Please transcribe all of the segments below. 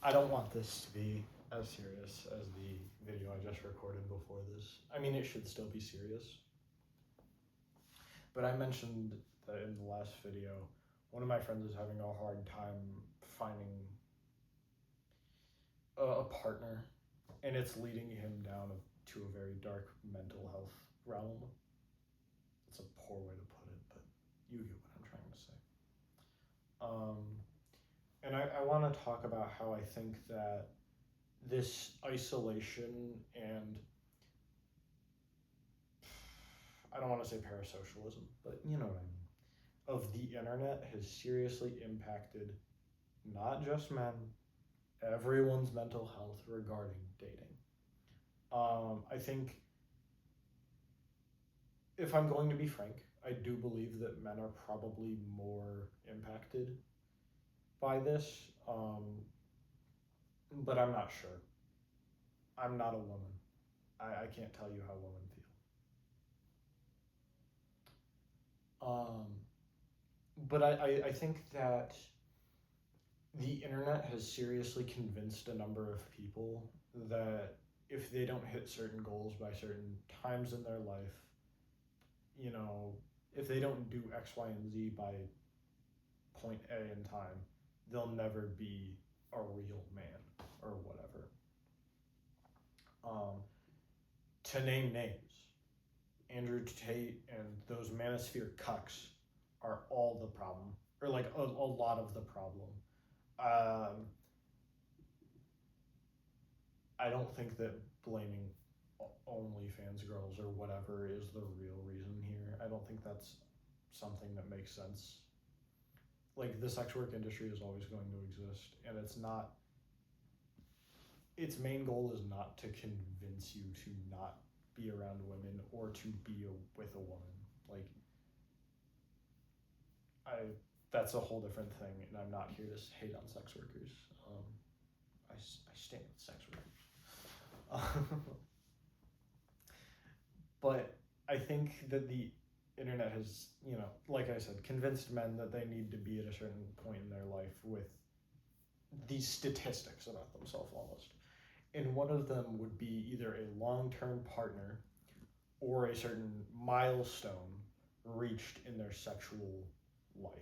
I don't want this to be as serious as the video I just recorded before this. I mean, it should still be serious. But I mentioned that in the last video, one of my friends is having a hard time finding a partner, and it's leading him down to a very dark mental health realm. It's a poor way to put it, but you get what I'm trying to say. And I want to talk about how I think that this isolation and I don't want to say parasocialism, but you know what I mean, of the internet has seriously impacted not just men, everyone's mental health regarding dating. I think, if I'm going to be frank, I do believe that men are probably more impacted by this, but I'm not sure. I'm not a woman. I can't tell you how women feel. But I think that the internet has seriously convinced a number of people that if they don't hit certain goals by certain times in their life, you know, if they don't do X, Y, and Z by point A in time, they'll never be a real man or whatever. To name names, Andrew Tate and those manosphere cucks are all the problem, or like a lot of the problem. I don't think that blaming OnlyFans girls or whatever is the real reason here. I don't think that's something that makes sense. Like, the sex work industry is always going to exist, and it's not, its main goal is not to convince you to not be around women or to be with a woman. Like, that's a whole different thing, and I'm not here to hate on sex workers. I stand with sex workers. But I think that the internet has, like I said, convinced men that they need to be at a certain point in their life with these statistics about themselves almost. And one of them would be either a long-term partner or a certain milestone reached in their sexual life.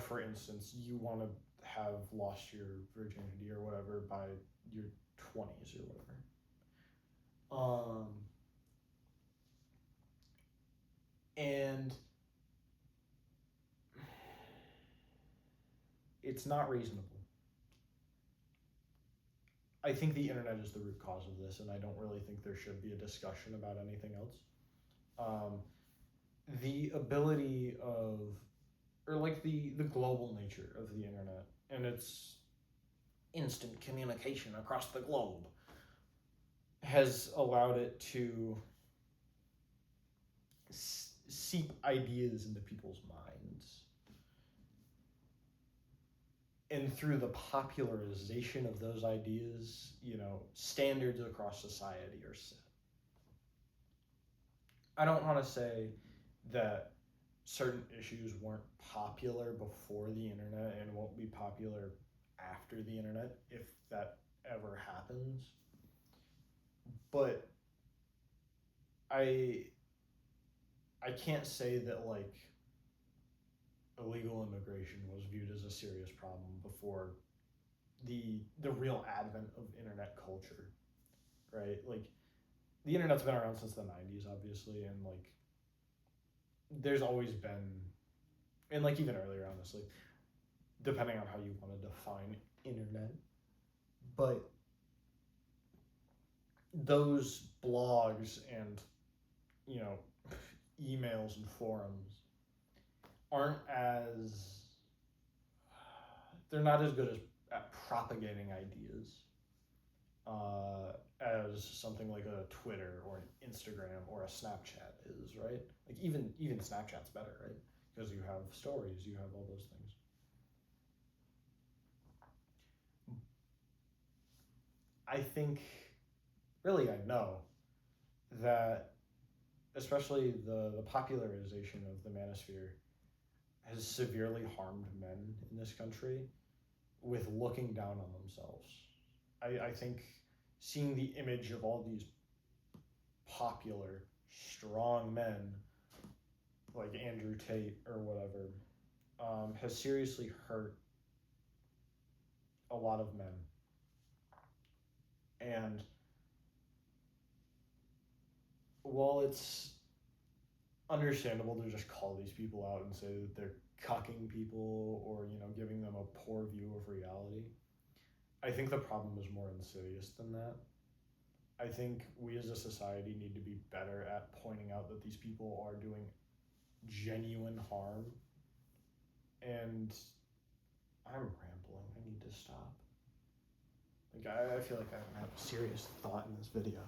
For instance, you want to have lost your virginity or whatever by your 20s or whatever. And it's not reasonable. I think the internet is the root cause of this, and I don't really think there should be a discussion about anything else. The ability of, or like the global nature of the internet and its instant communication across the globe has allowed it to seep ideas into people's minds. And through the popularization of those ideas, standards across society are set. I don't want to say that certain issues weren't popular before the internet and won't be popular after the internet, if that ever happens. But I can't say that, like, illegal immigration was viewed as a serious problem before the real advent of internet culture, right? Like, the internet's been around since the 90s, obviously, and like there's always been, and like even earlier, honestly, depending on how you want to define internet, but those blogs and emails and forums they're not as good at propagating ideas as something like a Twitter or an Instagram or a Snapchat is, right? Like even Snapchat's better, right? Because you have stories, you have all those things. I think, really, I know that especially the popularization of the manosphere has severely harmed men in this country with looking down on themselves. I think seeing the image of all these popular, strong men like Andrew Tate or whatever has seriously hurt a lot of men. And while it's understandable to just call these people out and say that they're cucking people or, you know, giving them a poor view of reality, I think the problem is more insidious than that. I think we as a society need to be better at pointing out that these people are doing genuine harm. And I'm rambling. I need to stop. Like, I feel like I don't have a serious thought in this video.